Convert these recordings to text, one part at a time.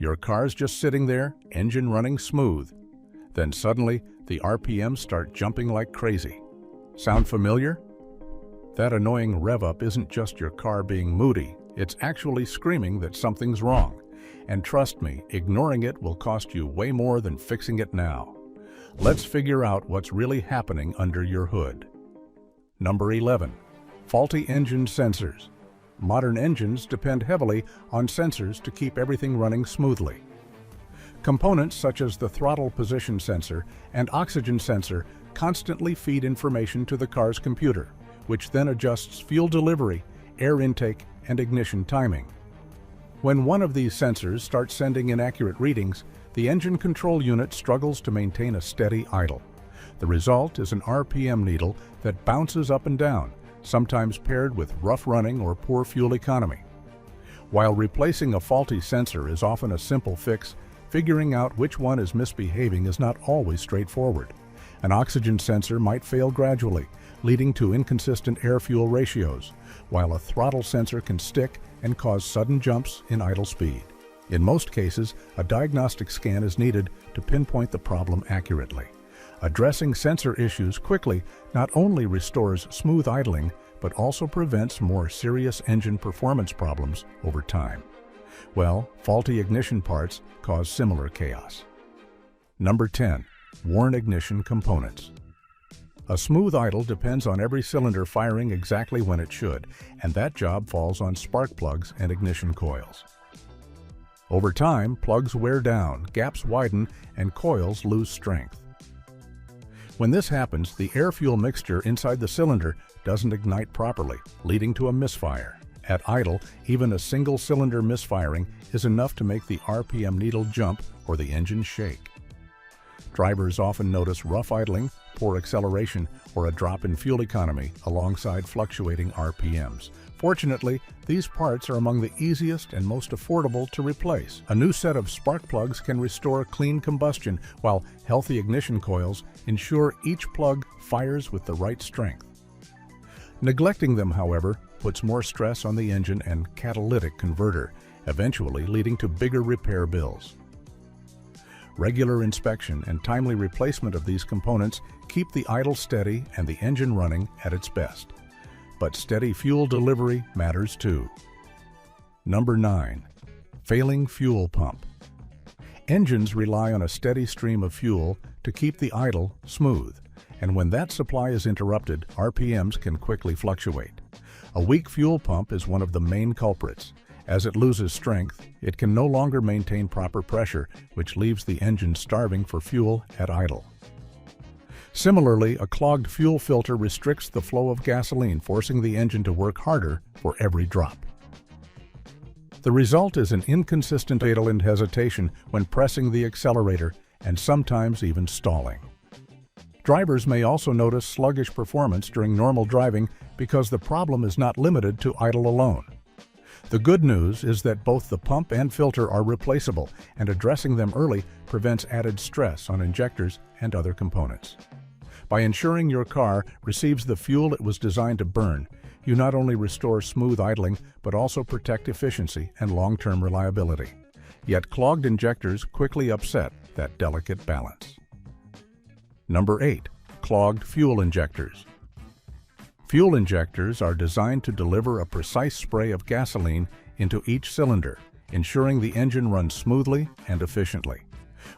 Your car's just sitting there, engine running smooth. Then suddenly, the RPMs start jumping like crazy. Sound familiar? That annoying rev-up isn't just your car being moody, it's actually screaming that something's wrong. And trust me, ignoring it will cost you way more than fixing it now. Let's figure out what's really happening under your hood. Number 11. Faulty engine sensors. Modern engines depend heavily on sensors to keep everything running smoothly. Components such as the throttle position sensor and oxygen sensor constantly feed information to the car's computer, which then adjusts fuel delivery, air intake, and ignition timing. When one of these sensors starts sending inaccurate readings, the engine control unit struggles to maintain a steady idle. The result is an RPM needle that bounces up and down, sometimes paired with rough running or poor fuel economy. While replacing a faulty sensor is often a simple fix, figuring out which one is misbehaving is not always straightforward. An oxygen sensor might fail gradually, leading to inconsistent air-fuel ratios, while a throttle sensor can stick and cause sudden jumps in idle speed. In most cases, a diagnostic scan is needed to pinpoint the problem accurately. Addressing sensor issues quickly not only restores smooth idling, but also prevents more serious engine performance problems over time. Well, faulty ignition parts cause similar chaos. Number 10. Worn ignition components. A smooth idle depends on every cylinder firing exactly when it should, and that job falls on spark plugs and ignition coils. Over time, plugs wear down, gaps widen, and coils lose strength. When this happens, the air-fuel mixture inside the cylinder doesn't ignite properly, leading to a misfire. At idle, even a single cylinder misfiring is enough to make the RPM needle jump or the engine shake. Drivers often notice rough idling, poor acceleration, or a drop in fuel economy alongside fluctuating RPMs. Fortunately, these parts are among the easiest and most affordable to replace. A new set of spark plugs can restore clean combustion, while healthy ignition coils ensure each plug fires with the right strength. Neglecting them, however, puts more stress on the engine and catalytic converter, eventually leading to bigger repair bills. Regular inspection and timely replacement of these components keep the idle steady and the engine running at its best. But steady fuel delivery matters too. Number 9. Failing fuel pump. Engines rely on a steady stream of fuel to keep the idle smooth, and when that supply is interrupted, RPMs can quickly fluctuate. A weak fuel pump is one of the main culprits. As it loses strength, it can no longer maintain proper pressure, which leaves the engine starving for fuel at idle. Similarly, a clogged fuel filter restricts the flow of gasoline, forcing the engine to work harder for every drop. The result is an inconsistent idle and hesitation when pressing the accelerator, and sometimes even stalling. Drivers may also notice sluggish performance during normal driving because the problem is not limited to idle alone. The good news is that both the pump and filter are replaceable, and addressing them early prevents added stress on injectors and other components. By ensuring your car receives the fuel it was designed to burn, you not only restore smooth idling, but also protect efficiency and long-term reliability. Yet clogged injectors quickly upset that delicate balance. Number 8. Clogged fuel injectors. Fuel injectors are designed to deliver a precise spray of gasoline into each cylinder, ensuring the engine runs smoothly and efficiently.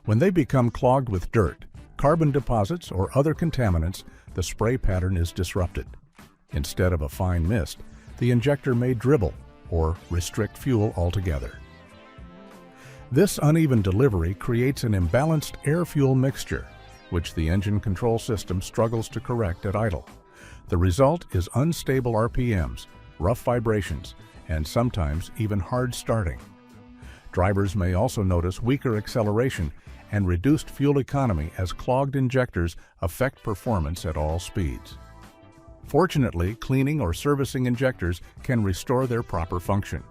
When they become clogged with dirt, carbon deposits, or other contaminants, the spray pattern is disrupted. Instead of a fine mist, the injector may dribble or restrict fuel altogether. This uneven delivery creates an imbalanced air-fuel mixture, which the engine control system struggles to correct at idle. The result is unstable RPMs, rough vibrations, and sometimes even hard starting. Drivers may also notice weaker acceleration and reduced fuel economy as clogged injectors affect performance at all speeds. Fortunately, cleaning or servicing injectors can restore their proper function.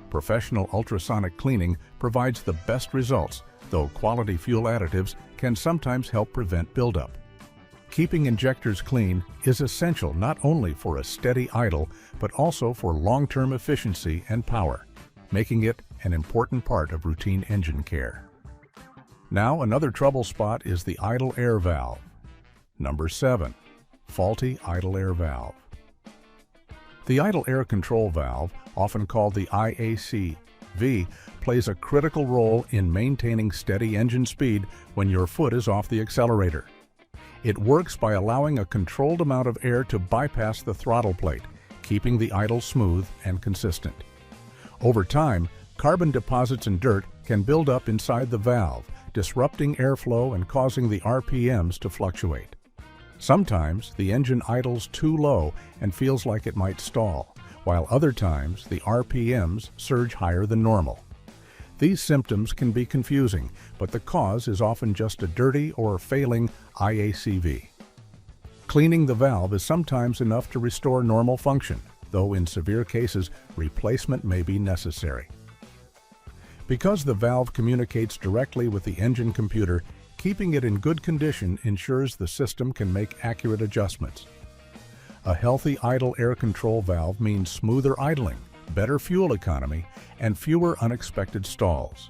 Professional ultrasonic cleaning provides the best results, though quality fuel additives can sometimes help prevent buildup. Keeping injectors clean is essential not only for a steady idle, but also for long-term efficiency and power, making it an important part of routine engine care. Now, another trouble spot is the idle air valve. Number 7. Faulty idle air valve. The idle air control valve, often called the IACV, plays a critical role in maintaining steady engine speed when your foot is off the accelerator. It works by allowing a controlled amount of air to bypass the throttle plate, keeping the idle smooth and consistent. Over time, carbon deposits and dirt can build up inside the valve, disrupting airflow and causing the RPMs to fluctuate. Sometimes the engine idles too low and feels like it might stall, while other times the RPMs surge higher than normal. These symptoms can be confusing, but the cause is often just a dirty or failing IACV. Cleaning the valve is sometimes enough to restore normal function, though in severe cases, replacement may be necessary. Because the valve communicates directly with the engine computer, keeping it in good condition ensures the system can make accurate adjustments. A healthy idle air control valve means smoother idling, better fuel economy, and fewer unexpected stalls.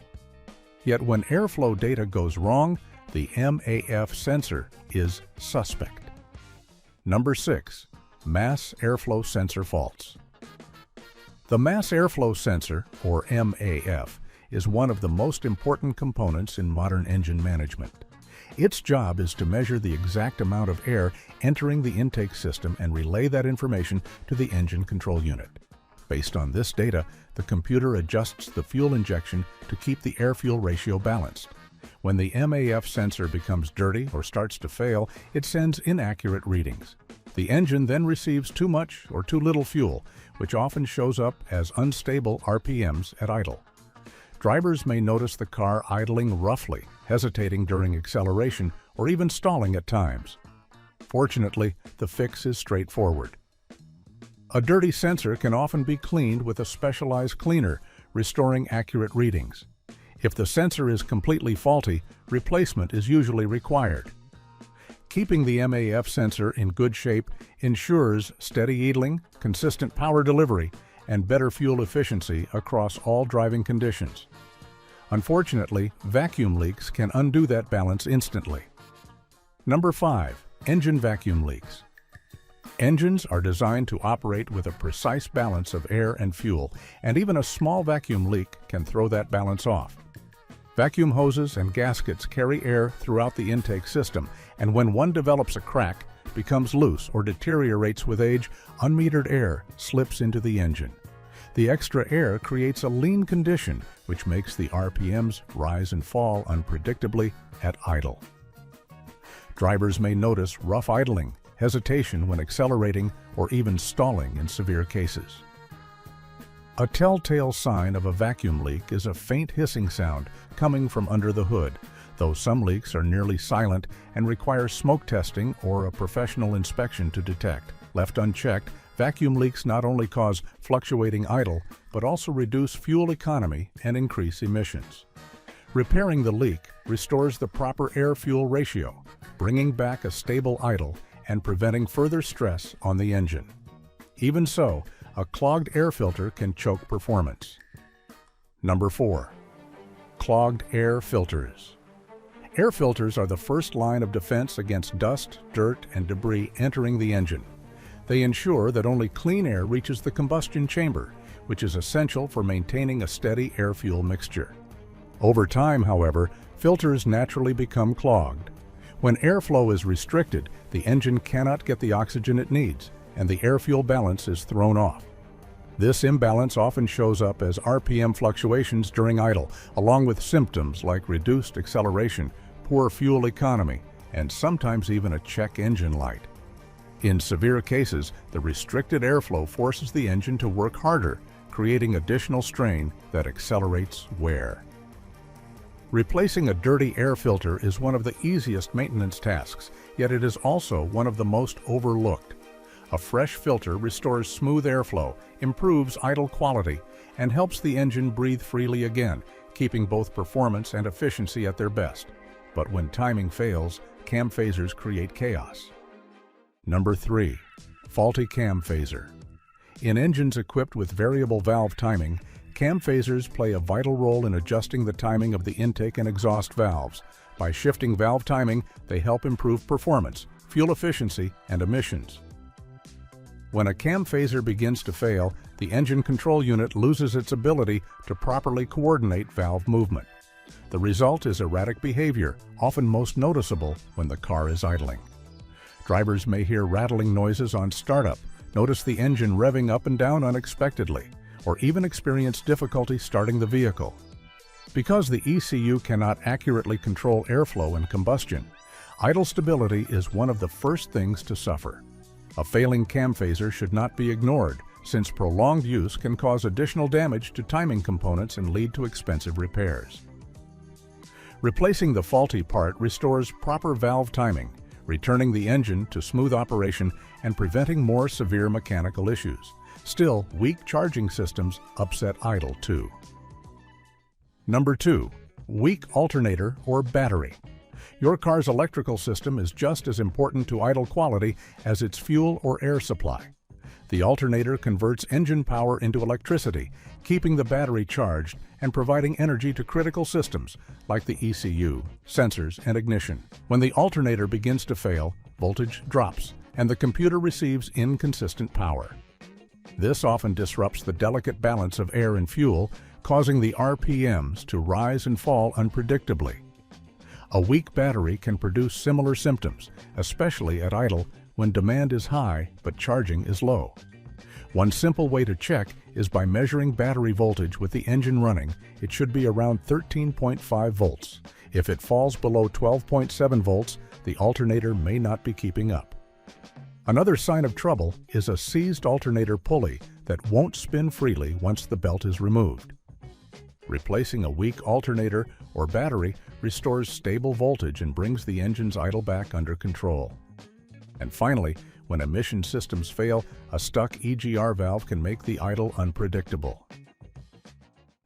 Yet when airflow data goes wrong, the MAF sensor is suspect. Number 6. Mass airflow sensor faults. The mass airflow sensor, or MAF, is one of the most important components in modern engine management. Its job is to measure the exact amount of air entering the intake system and relay that information to the engine control unit. Based on this data, the computer adjusts the fuel injection to keep the air-fuel ratio balanced. When the MAF sensor becomes dirty or starts to fail, it sends inaccurate readings. The engine then receives too much or too little fuel, which often shows up as unstable RPMs at idle. Drivers may notice the car idling roughly, hesitating during acceleration, or even stalling at times. Fortunately, the fix is straightforward. A dirty sensor can often be cleaned with a specialized cleaner, restoring accurate readings. If the sensor is completely faulty, replacement is usually required. Keeping the MAF sensor in good shape ensures steady idling, consistent power delivery, and better fuel efficiency across all driving conditions. Unfortunately, vacuum leaks can undo that balance instantly. Number 5. Engine vacuum leaks. Engines are designed to operate with a precise balance of air and fuel, and even a small vacuum leak can throw that balance off. Vacuum hoses and gaskets carry air throughout the intake system, and when one develops a crack, becomes loose, or deteriorates with age, unmetered air slips into the engine. The extra air creates a lean condition, which makes the RPMs rise and fall unpredictably at idle. Drivers may notice rough idling, hesitation when accelerating, or even stalling in severe cases. A telltale sign of a vacuum leak is a faint hissing sound coming from under the hood, though some leaks are nearly silent and require smoke testing or a professional inspection to detect. Left unchecked, vacuum leaks not only cause fluctuating idle, but also reduce fuel economy and increase emissions. Repairing the leak restores the proper air-fuel ratio, bringing back a stable idle and preventing further stress on the engine. Even so, a clogged air filter can choke performance. Number 4. Clogged air filters. Air filters are the first line of defense against dust, dirt, and debris entering the engine. They ensure that only clean air reaches the combustion chamber, which is essential for maintaining a steady air-fuel mixture. Over time, however, filters naturally become clogged. When airflow is restricted, the engine cannot get the oxygen it needs, and the air-fuel balance is thrown off. This imbalance often shows up as RPM fluctuations during idle, along with symptoms like reduced acceleration, poor fuel economy, and sometimes even a check engine light. In severe cases, the restricted airflow forces the engine to work harder, creating additional strain that accelerates wear. Replacing a dirty air filter is one of the easiest maintenance tasks, yet it is also one of the most overlooked. A fresh filter restores smooth airflow, improves idle quality, and helps the engine breathe freely again, keeping both performance and efficiency at their best. But when timing fails, cam phasers create chaos. Number 3. Faulty cam phaser. In engines equipped with variable valve timing, Cam phasers play a vital role in adjusting the timing of the intake and exhaust valves. By shifting valve timing, they help improve performance, fuel efficiency, and emissions. When a cam phaser begins to fail, the engine control unit loses its ability to properly coordinate valve movement. The result is erratic behavior, often most noticeable when the car is idling. Drivers may hear rattling noises on startup, notice the engine revving up and down unexpectedly, or even experience difficulty starting the vehicle. Because the ECU cannot accurately control airflow and combustion, idle stability is one of the first things to suffer. A failing cam phaser should not be ignored, since prolonged use can cause additional damage to timing components and lead to expensive repairs. Replacing the faulty part restores proper valve timing, returning the engine to smooth operation and preventing more severe mechanical issues. Still, weak charging systems upset idle too. Number 2. Weak alternator or battery. Your car's electrical system is just as important to idle quality as its fuel or air supply. The alternator converts engine power into electricity, keeping the battery charged and providing energy to critical systems like the ECU, sensors, and ignition. When the alternator begins to fail, voltage drops and the computer receives inconsistent power. This often disrupts the delicate balance of air and fuel, causing the RPMs to rise and fall unpredictably. A weak battery can produce similar symptoms, especially at idle when demand is high but charging is low. One simple way to check is by measuring battery voltage with the engine running. It should be around 13.5 volts. If it falls below 12.7 volts, the alternator may not be keeping up. Another sign of trouble is a seized alternator pulley that won't spin freely once the belt is removed. Replacing a weak alternator or battery restores stable voltage and brings the engine's idle back under control. And finally, when emission systems fail, a stuck EGR valve can make the idle unpredictable.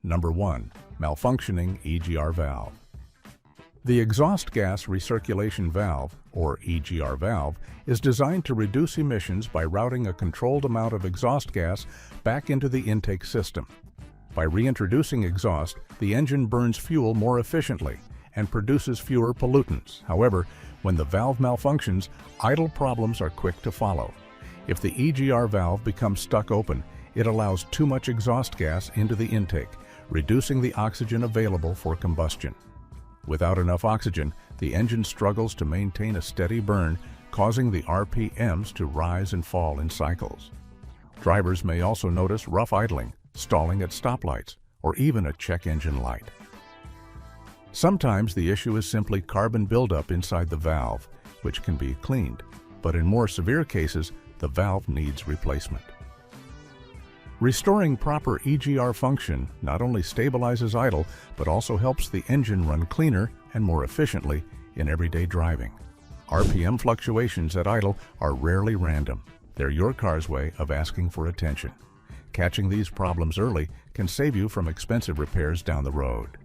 Number 1. Malfunctioning EGR valve. The exhaust gas recirculation valve, or EGR valve, is designed to reduce emissions by routing a controlled amount of exhaust gas back into the intake system. By reintroducing exhaust, the engine burns fuel more efficiently and produces fewer pollutants. However, when the valve malfunctions, idle problems are quick to follow. If the EGR valve becomes stuck open, it allows too much exhaust gas into the intake, reducing the oxygen available for combustion. Without enough oxygen, the engine struggles to maintain a steady burn, causing the RPMs to rise and fall in cycles. Drivers may also notice rough idling, stalling at stoplights, or even a check engine light. Sometimes the issue is simply carbon buildup inside the valve, which can be cleaned, but in more severe cases, the valve needs replacement. Restoring proper EGR function not only stabilizes idle, but also helps the engine run cleaner and more efficiently in everyday driving. RPM fluctuations at idle are rarely random. They're your car's way of asking for attention. Catching these problems early can save you from expensive repairs down the road.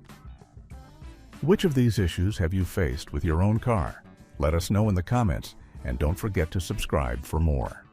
Which of these issues have you faced with your own car? Let us know in the comments, and don't forget to subscribe for more.